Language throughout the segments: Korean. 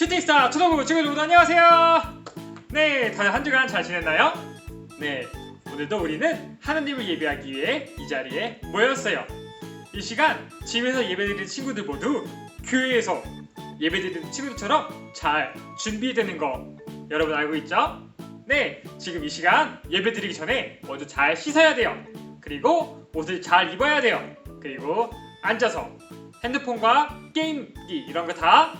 슈팅스타 초등부 친구들 모두 안녕하세요. 네, 다들 한 주간 잘 지냈나요? 네, 오늘도 우리는 하나님을 예배하기 위해 이 자리에 모였어요. 이 시간 집에서 예배드리는 친구들 모두 교회에서 예배드리는 친구들처럼 잘 준비되는 거 여러분 알고 있죠? 네, 지금 이 시간 예배드리기 전에 먼저 잘 씻어야 돼요. 그리고 옷을 잘 입어야 돼요. 그리고 앉아서 핸드폰과 게임기 이런 거 다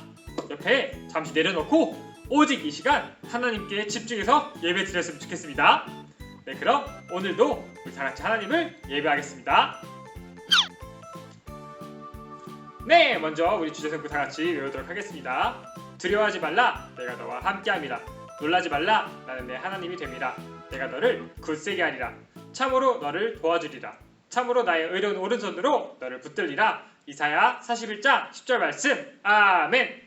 옆에 잠시 내려놓고 오직 이 시간 하나님께 집중해서 예배 드렸으면 좋겠습니다. 네, 그럼 오늘도 우리 다 같이 하나님을 예배하겠습니다. 네, 먼저 우리 주제성구 다 같이 외우도록 하겠습니다. 두려워하지 말라, 내가 너와 함께함이라. 놀라지 말라, 나는 내 하나님이 됩니다. 내가 너를 굳세게 하리라. 참으로 너를 도와주리라. 참으로 나의 의로운 오른손으로 너를 붙들리라. 이사야 41장 10절 말씀. 아멘.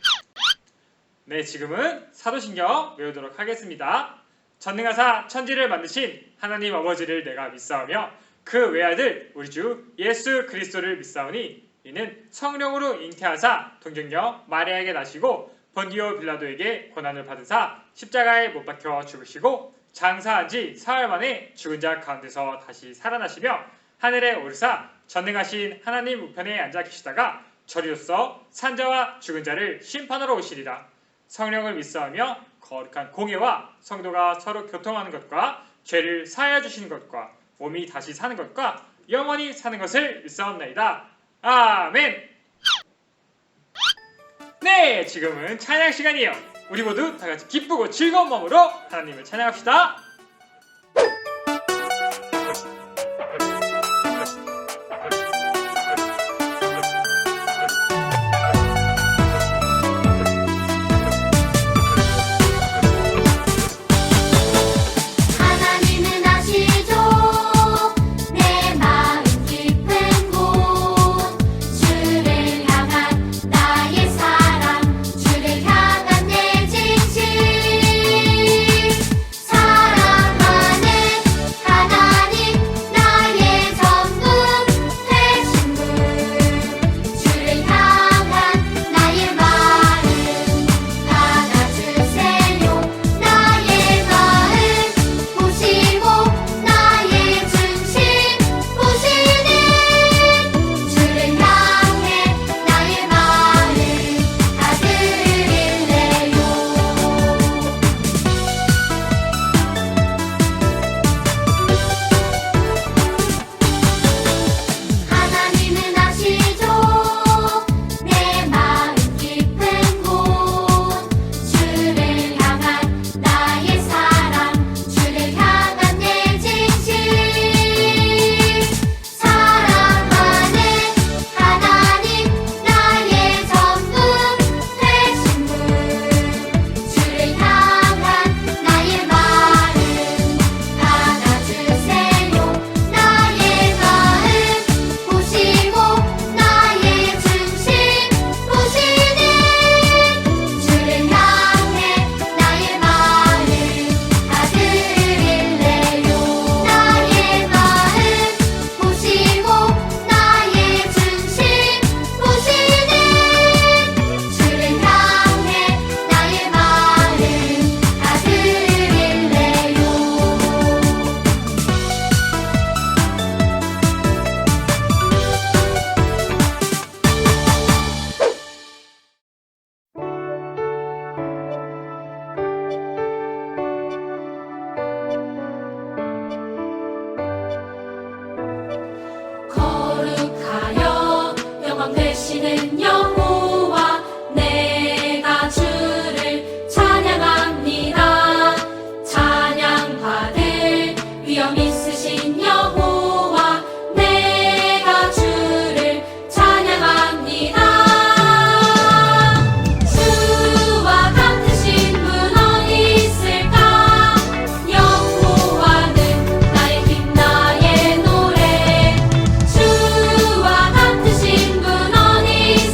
네, 지금은 사도신경 외우도록 하겠습니다. 전능하사 천지를 만드신 하나님 아버지를 내가 믿사오며 그 외아들 우리 주 예수 그리스도를 믿사오니 이는 성령으로 잉태하사 동정녀 마리아에게 나시고 본디오 빌라도에게 고난을 받으사 십자가에 못 박혀 죽으시고 장사한 지 사흘 만에 죽은 자 가운데서 다시 살아나시며 하늘에 오르사 전능하신 하나님 우편에 앉아 계시다가 저리로서 산자와 죽은 자를 심판하러 오시리라. 성령을 믿사오며 거룩한 공예와 성도가 서로 교통하는 것과 죄를 사하여 주시는 것과 몸이 다시 사는 것과 영원히 사는 것을 믿사옵나이다. 아멘. 네, 지금은 찬양 시간이에요. 우리 모두 다 같이 기쁘고 즐거운 마음으로 하나님을 찬양합시다.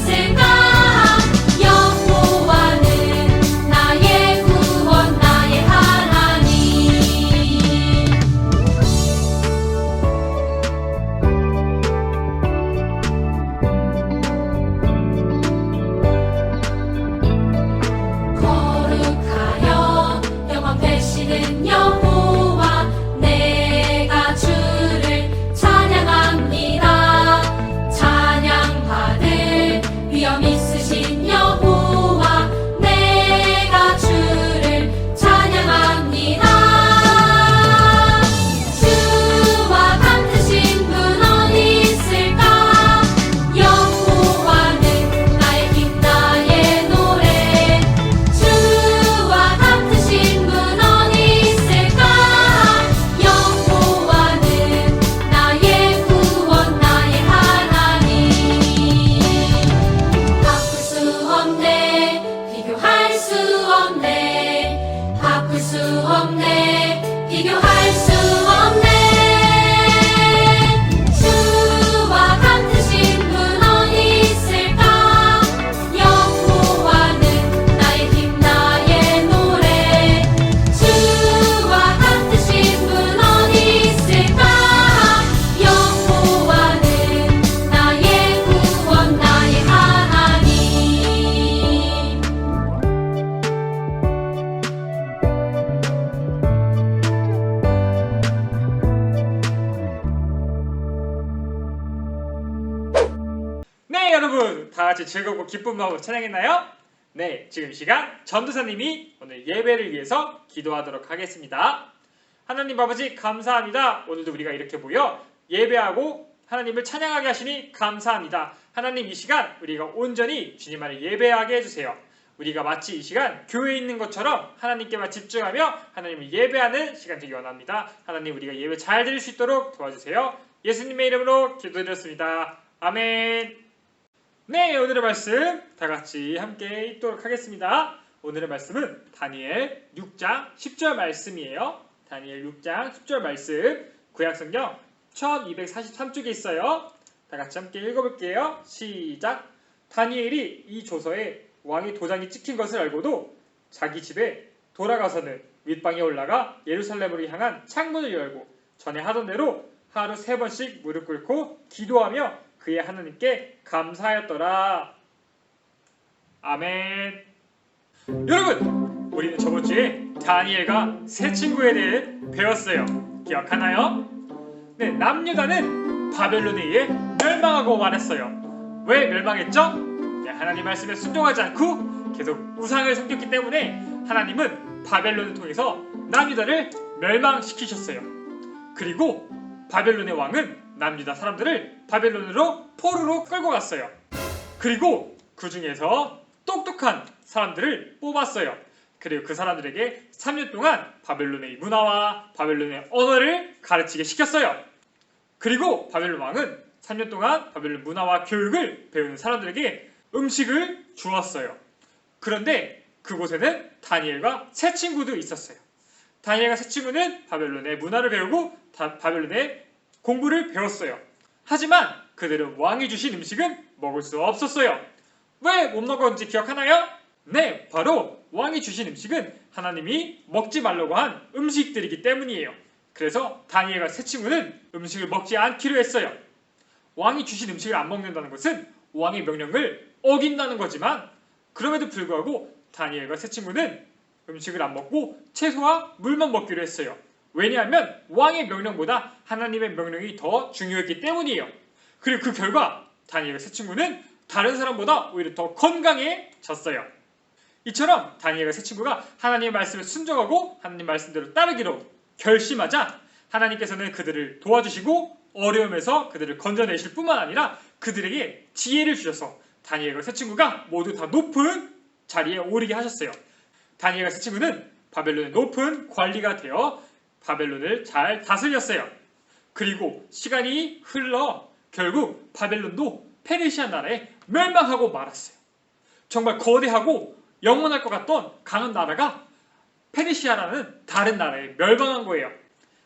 있을까? 네, 여러분 다 같이 즐겁고 기쁜 마음으로 찬양했나요? 네, 지금 이 시간 전도사님이 오늘 예배를 위해서 기도하도록 하겠습니다. 하나님 아버지 감사합니다. 오늘도 우리가 이렇게 모여 예배하고 하나님을 찬양하게 하시니 감사합니다. 하나님 이 시간 우리가 온전히 주님 안에 예배하게 해주세요. 우리가 마치 이 시간 교회에 있는 것처럼 하나님께만 집중하며 하나님을 예배하는 시간 되기 원합니다. 하나님 우리가 예배 잘 드릴 수 있도록 도와주세요. 예수님의 이름으로 기도드렸습니다. 아멘. 네, 오늘의 말씀 다 같이 함께 읽도록 하겠습니다. 오늘의 말씀은 다니엘 6장 10절 말씀이에요. 다니엘 6장 10절 말씀 구약성경 1243쪽에 있어요. 다 같이 함께 읽어볼게요. 시작. 다니엘이 이 조서에 왕의 도장이 찍힌 것을 알고도 자기 집에 돌아가서는 윗방에 올라가 예루살렘으로 향한 창문을 열고 전에 하던 대로 하루 3번씩 무릎 꿇고 기도하며 그의 하나님께 감사하였더라. 아멘. 여러분, 우리는 저번 주에 다니엘과 새 친구에 대해 배웠어요. 기억하나요? 네, 남유다는 바벨론에 의해 멸망하고 말았어요. 왜 멸망했죠? 네, 하나님 말씀에 순종하지 않고 계속 우상을 섬겼기 때문에 하나님은 바벨론을 통해서 남유다를 멸망시키셨어요. 그리고 바벨론의 왕은 남유다 사람들을 바벨론으로 포로로 끌고 갔어요. 그리고 그 중에서 똑똑한 사람들을 뽑았어요. 그리고 그 사람들에게 3년 동안 바벨론의 문화와 바벨론의 언어를 가르치게 시켰어요. 그리고 바벨론 왕은 3년 동안 바벨론 문화와 교육을 배우는 사람들에게 음식을 주었어요. 그런데 그곳에는 다니엘과 새 친구도 있었어요. 다니엘과 새 친구는 바벨론의 문화를 배우고 바벨론의 공부를 배웠어요. 하지만 그들은 왕이 주신 음식은 먹을 수 없었어요. 왜 못 먹었는지 기억하나요? 네, 바로 왕이 주신 음식은 하나님이 먹지 말라고 한 음식들이기 때문이에요. 그래서 다니엘과 새 친구는 음식을 먹지 않기로 했어요. 왕이 주신 음식을 안 먹는다는 것은 왕의 명령을 어긴다는 거지만 그럼에도 불구하고 다니엘과 새 친구는 음식을 안 먹고 채소와 물만 먹기로 했어요. 왜냐하면 왕의 명령보다 하나님의 명령이 더 중요했기 때문이에요. 그리고 그 결과 다니엘과 새 친구는 다른 사람보다 오히려 더 건강해졌어요. 이처럼 다니엘과 새 친구가 하나님의 말씀을 순종하고 하나님 말씀대로 따르기로 결심하자 하나님께서는 그들을 도와주시고 어려움에서 그들을 건져내실 뿐만 아니라 그들에게 지혜를 주셔서 다니엘과 새 친구가 모두 다 높은 자리에 오르게 하셨어요. 다니엘과 새 친구는 바벨론의 높은 관리가 되어 바벨론을 잘 다스렸어요. 그리고 시간이 흘러 결국 바벨론도 페르시아 나라에 멸망하고 말았어요. 정말 거대하고 영원할 것 같던 강한 나라가 페르시아라는 다른 나라에 멸망한 거예요.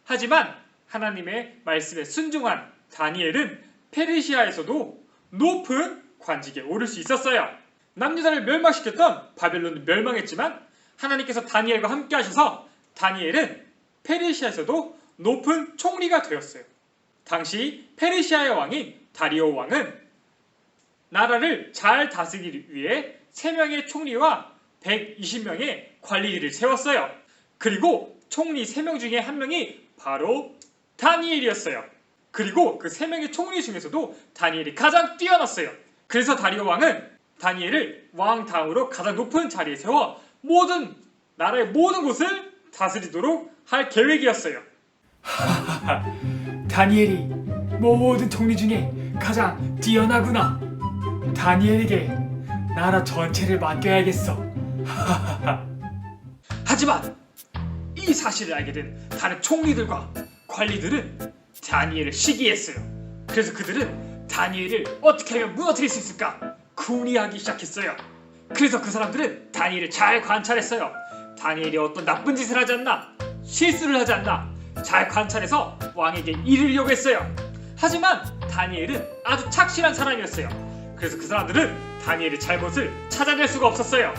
하지만 하나님의 말씀에 순종한 다니엘은 페르시아에서도 높은 관직에 오를 수 있었어요. 남유다를 멸망시켰던 바벨론은 멸망했지만 하나님께서 다니엘과 함께 하셔서 다니엘은 페르시아에서도 높은 총리가 되었어요. 당시 페르시아의 왕인 다리오 왕은 나라를 잘 다스리기 위해 3명의 총리와 120명의 관리들을 세웠어요. 그리고 총리 3명 중에 한 명이 바로 다니엘이었어요. 그리고 그 3명의 총리 중에서도 다니엘이 가장 뛰어났어요. 그래서 다리오 왕은 다니엘을 왕 다음으로 가장 높은 자리에 세워 나라의 모든 곳을 다스리도록 할 계획이었어요. 다니엘이 모든 총리 중에 가장 뛰어나구나. 다니엘에게 나라 전체를 맡겨야겠어. 하지만 이 사실을 알게 된 다른 총리들과 관리들은 다니엘을 시기했어요. 그래서 그들은 다니엘을 어떻게 하면 무너뜨릴 수 있을까 궁리하기 시작했어요. 그래서 그 사람들은 다니엘을 잘 관찰했어요. 다니엘이 어떤 나쁜 짓을 하지 않나, 실수를 하지 않나 잘 관찰해서 왕에게 이르려고 했어요. 하지만 다니엘은 아주 착실한 사람이었어요. 그래서 그 사람들은 다니엘의 잘못을 찾아낼 수가 없었어요.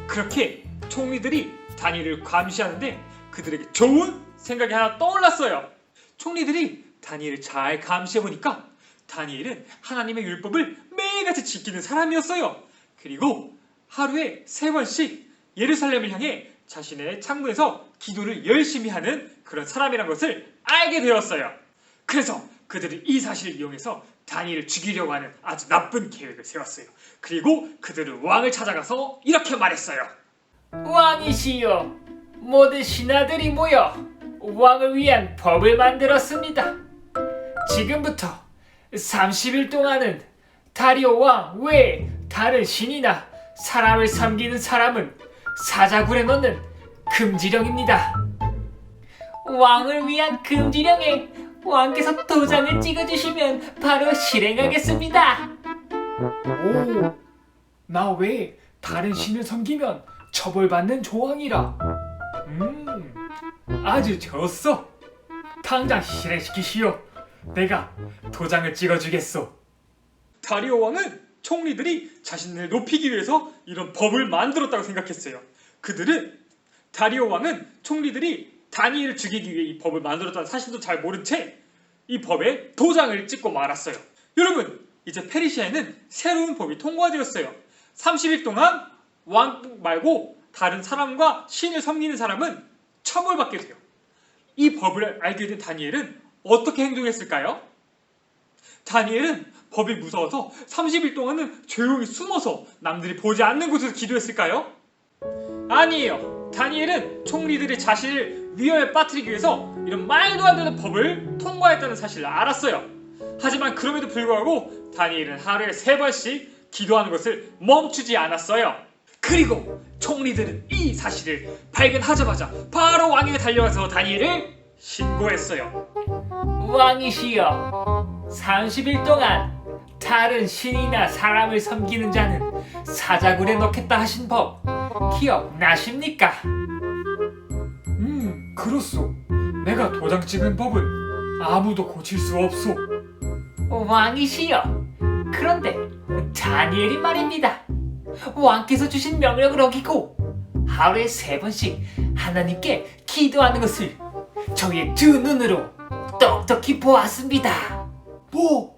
그렇게 총리들이 다니엘을 감시하는데 그들에게 좋은 생각이 하나 떠올랐어요. 총리들이 다니엘을 잘 감시해보니까 다니엘은 하나님의 율법을 매일같이 지키는 사람이었어요. 그리고 하루에 3번씩 예루살렘을 향해 자신의 창문에서 기도를 열심히 하는 그런 사람이란 것을 알게 되었어요. 그래서 그들은 이 사실을 이용해서 다니엘을 죽이려고 하는 아주 나쁜 계획을 세웠어요. 그리고 그들은 왕을 찾아가서 이렇게 말했어요. 왕이시여, 모든 신하들이 모여 왕을 위한 법을 만들었습니다. 지금부터 30일 동안은 다리오 왕 외에 다른 신이나 사람을 섬기는 사람은 사자굴에 넣는 금지령입니다. 왕을 위한 금지령에 왕께서 도장을 찍어주시면 바로 실행하겠습니다. 오, 나 왜 다른 신을 섬기면 처벌받는 조항이라. 아주 좋소. 당장 실행시키시오. 내가 도장을 찍어주겠소. 다리오 왕은 총리들이 자신을 높이기 위해서 이런 법을 만들었다고 생각했어요. 그들은 다리오 왕은 총리들이 다니엘을 죽이기 위해 이 법을 만들었다는 사실도 잘 모른 채 이 법에 도장을 찍고 말았어요. 여러분, 이제 페르시아에는 새로운 법이 통과되었어요. 30일 동안 왕 말고 다른 사람과 신을 섬기는 사람은 처벌받게 돼요. 이 법을 알게 된 다니엘은 어떻게 행동했을까요? 다니엘은 법이 무서워서 30일 동안은 조용히 숨어서 남들이 보지 않는 곳에서 기도했을까요? 아니에요. 다니엘은 총리들이 자신을 위험에 빠뜨리기 위해서 이런 말도 안 되는 법을 통과했다는 사실을 알았어요. 하지만 그럼에도 불구하고 다니엘은 하루에 3번씩 기도하는 것을 멈추지 않았어요. 그리고 총리들은 이 사실을 발견하자마자 바로 왕에게 달려가서 다니엘을 신고했어요. 왕이시여, 30일 동안 다른 신이나 사람을 섬기는 자는 사자굴에 넣겠다 하신 법 기억나십니까? 그렇소. 내가 도장 찍은 법은 아무도 고칠 수 없소. 왕이시여, 그런데 다니엘이 말입니다. 왕께서 주신 명령을 어기고 하루에 3번씩 하나님께 기도하는 것을 저희의 두 눈으로 똑똑히 보았습니다. 뭐?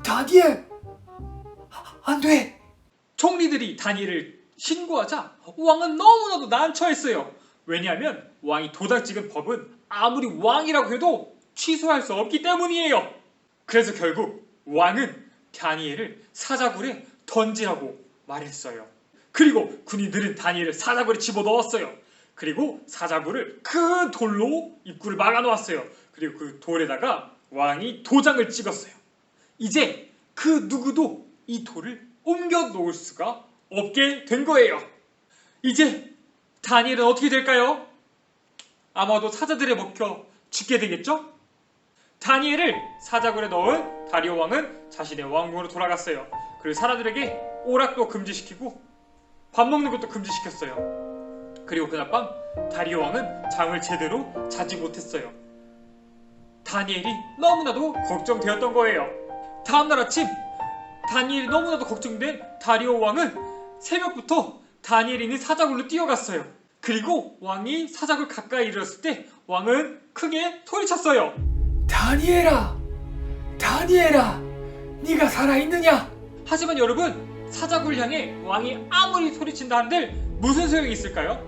다니엘? 안 돼! 총리들이 다니엘을 신고하자 왕은 너무나도 난처했어요. 왜냐하면 왕이 도장 찍은 법은 아무리 왕이라고 해도 취소할 수 없기 때문이에요. 그래서 결국 왕은 다니엘을 사자굴에 던지라고 말했어요. 그리고 군인들은 다니엘을 사자굴에 집어넣었어요. 그리고 사자굴을 큰 돌로 입구를 막아놓았어요. 그리고 그 돌에다가 왕이 도장을 찍었어요. 이제 그 누구도 이 돌을 옮겨 놓을 수가 없게 된 거예요. 이제 다니엘은 어떻게 될까요? 아마도 사자들에 먹혀 죽게 되겠죠? 다니엘을 사자굴에 넣은 다리오 왕은 자신의 왕궁으로 돌아갔어요. 그리고 사람들에게 오락도 금지시키고 밥 먹는 것도 금지시켰어요. 그리고 그날 밤 다리오 왕은 잠을 제대로 자지 못했어요. 다니엘이 너무나도 걱정되었던 거예요. 다음날 아침 다니엘이 너무나도 걱정된 다리오 왕은 새벽부터 다니엘이 있는 사자굴로 뛰어갔어요. 그리고 왕이 사자굴 가까이 이르렀을 때 왕은 크게 소리쳤어요. 다니엘아! 다니엘아! 네가 살아있느냐? 하지만 여러분, 사자굴 향해 왕이 아무리 소리친다 한들 무슨 소용이 있을까요?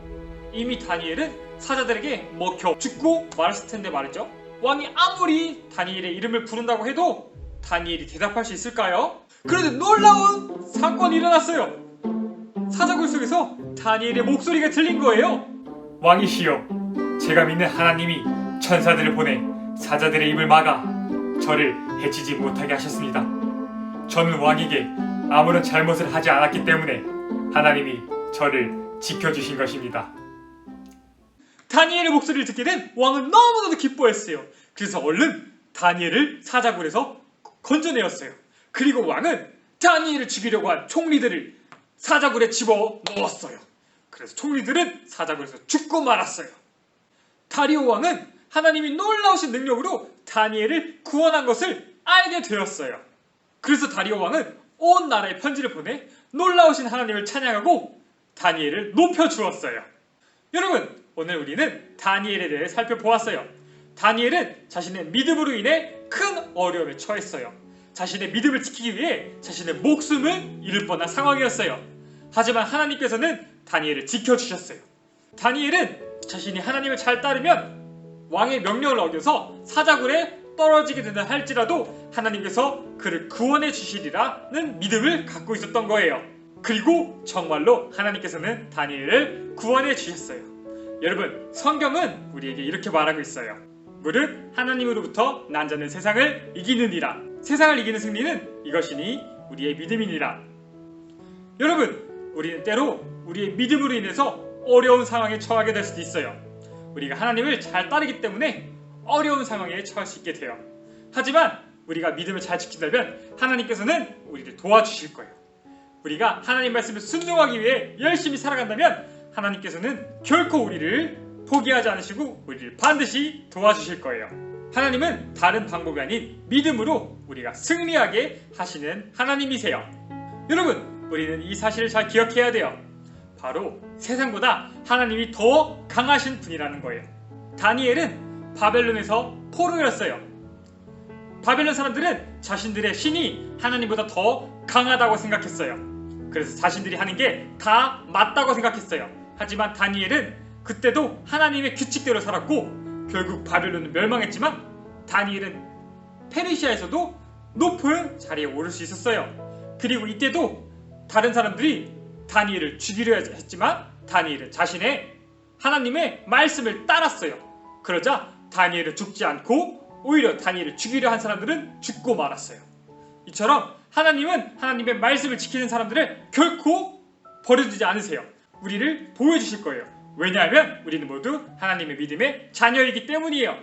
이미 다니엘은 사자들에게 먹혀 죽고 말았을 텐데 말이죠. 왕이 아무리 다니엘의 이름을 부른다고 해도 다니엘이 대답할 수 있을까요? 그런데 놀라운 사건이 일어났어요. 사자굴 속에서 다니엘의 목소리가 들린 거예요. 왕이시여, 제가 믿는 하나님이 천사들을 보내 사자들의 입을 막아 저를 해치지 못하게 하셨습니다. 저는 왕에게 아무런 잘못을 하지 않았기 때문에 하나님이 저를 지켜주신 것입니다. 다니엘의 목소리를 듣게 된 왕은 너무나도 기뻐했어요. 그래서 얼른 다니엘을 사자굴에서 건져내었어요. 그리고 왕은 다니엘을 죽이려고 한 총리들을 사자굴에 집어넣었어요. 그래서 총리들은 사자굴에서 죽고 말았어요. 다리오 왕은 하나님이 놀라우신 능력으로 다니엘을 구원한 것을 알게 되었어요. 그래서 다리오 왕은 온 나라에 편지를 보내 놀라우신 하나님을 찬양하고 다니엘을 높여주었어요. 여러분, 오늘 우리는 다니엘에 대해 살펴보았어요. 다니엘은 자신의 믿음으로 인해 큰 어려움에 처했어요. 자신의 믿음을 지키기 위해 자신의 목숨을 잃을 뻔한 상황이었어요. 하지만 하나님께서는 다니엘을 지켜주셨어요. 다니엘은 자신이 하나님을 잘 따르면 왕의 명령을 어겨서 사자굴에 떨어지게 된다 할지라도 하나님께서 그를 구원해 주시리라는 믿음을 갖고 있었던 거예요. 그리고 정말로 하나님께서는 다니엘을 구원해 주셨어요. 여러분, 성경은 우리에게 이렇게 말하고 있어요. 무릇 하나님으로부터 난 자는 세상을 이기느니라. 세상을 이기는 승리는 이것이니 우리의 믿음이니라. 여러분, 우리는 때로 우리의 믿음으로 인해서 어려운 상황에 처하게 될 수도 있어요. 우리가 하나님을 잘 따르기 때문에 어려운 상황에 처할 수 있게 돼요. 하지만 우리가 믿음을 잘 지킨다면 하나님께서는 우리를 도와주실 거예요. 우리가 하나님 말씀을 순종하기 위해 열심히 살아간다면 하나님께서는 결코 우리를 포기하지 않으시고 우리를 반드시 도와주실 거예요. 하나님은 다른 방법이 아닌 믿음으로 우리가 승리하게 하시는 하나님이세요. 여러분, 우리는 이 사실을 잘 기억해야 돼요. 바로 세상보다 하나님이 더 강하신 분이라는 거예요. 다니엘은 바벨론에서 포로였어요. 바벨론 사람들은 자신들의 신이 하나님보다 더 강하다고 생각했어요. 그래서 자신들이 하는 게 다 맞다고 생각했어요. 하지만 다니엘은 그때도 하나님의 규칙대로 살았고 결국 바벨론은 멸망했지만 다니엘은 페르시아에서도 높은 자리에 오를 수 있었어요. 그리고 이때도 다른 사람들이 다니엘을 죽이려 했지만 다니엘은 자신의 하나님의 말씀을 따랐어요. 그러자 다니엘은 죽지 않고 오히려 다니엘을 죽이려 한 사람들은 죽고 말았어요. 이처럼 하나님은 하나님의 말씀을 지키는 사람들을 결코 버려두지 않으세요. 우리를 보여주실 거예요. 왜냐하면 우리는 모두 하나님의 믿음의 자녀이기 때문이에요.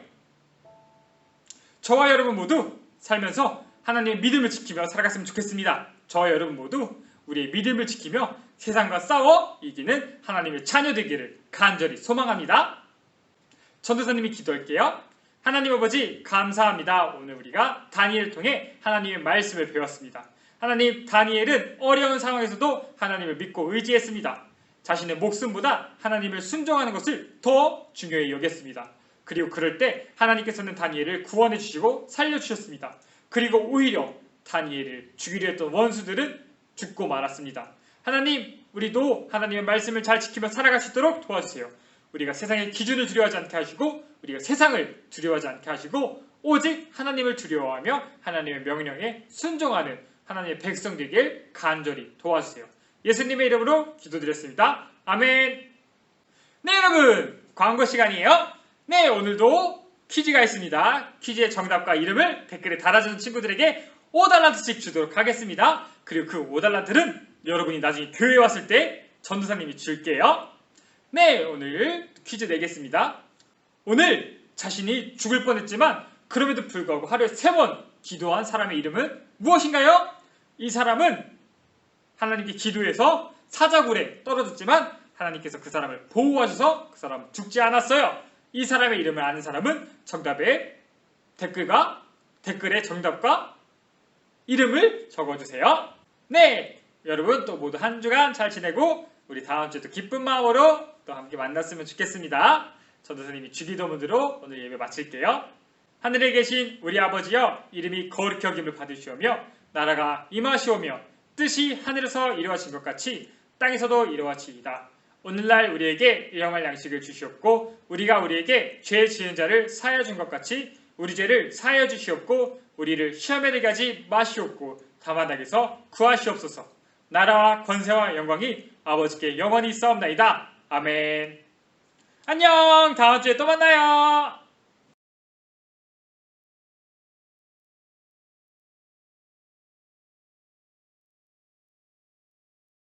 저와 여러분 모두 살면서 하나님의 믿음을 지키며 살아갔으면 좋겠습니다. 저와 여러분 모두 우리의 믿음을 지키며 세상과 싸워 이기는 하나님의 자녀 되기를 간절히 소망합니다. 전도사님이 기도할게요. 하나님 아버지, 감사합니다. 오늘 우리가 다니엘을 통해 하나님의 말씀을 배웠습니다. 하나님, 다니엘은 어려운 상황에서도 하나님을 믿고 의지했습니다. 자신의 목숨보다 하나님을 순종하는 것을 더 중요히 여겼습니다. 그리고 그럴 때 하나님께서는 다니엘을 구원해 주시고 살려주셨습니다. 그리고 오히려 다니엘을 죽이려 했던 원수들은 죽고 말았습니다. 하나님, 우리도 하나님의 말씀을 잘 지키며 살아갈 수 있도록 도와주세요. 우리가 세상의 기준을 두려워하지 않게 하시고 우리가 세상을 두려워하지 않게 하시고 오직 하나님을 두려워하며 하나님의 명령에 순종하는 하나님의 백성 되길 간절히 도와주세요. 예수님의 이름으로 기도드렸습니다. 아멘. 네, 여러분, 광고 시간이에요. 네, 오늘도 퀴즈가 있습니다. 퀴즈의 정답과 이름을 댓글에 달아주는 친구들에게 5달란트씩 주도록 하겠습니다. 그리고 그 5달란트는 여러분이 나중에 교회에 왔을 때 전도사님이 줄게요. 네, 오늘 퀴즈 내겠습니다. 오늘 자신이 죽을 뻔했지만 그럼에도 불구하고 하루에 3번 기도한 사람의 이름은 무엇인가요? 이 사람은 하나님께 기도해서 사자굴에 떨어졌지만 하나님께서 그 사람을 보호하셔서 그 사람은 죽지 않았어요. 이 사람의 이름을 아는 사람은 정답에 댓글에 정답과 이름을 적어주세요. 네, 여러분 또 모두 한 주간 잘 지내고 우리 다음 주에도 기쁜 마음으로 또 함께 만났으면 좋겠습니다. 전도사님이 주기도문으로 오늘 예배 마칠게요. 하늘에 계신 우리 아버지여, 이름이 거룩히 여김을 받으시오며 나라가 임하시오며 뜻이 하늘에서 이루어진 것 같이 땅에서도 이루어지이다. 오늘날 우리에게 일용할 양식을 주시옵고 우리가 우리에게 죄 지은 자를 사하여 준 것 같이 우리 죄를 사하여 주시옵고 우리를 시험에 들게 하지 마시옵고 다만 악에서 구하시옵소서. 나라와 권세와 영광이 아버지께 영원히 있사옵나이다. 아멘. 안녕. 다음 주에 또 만나요.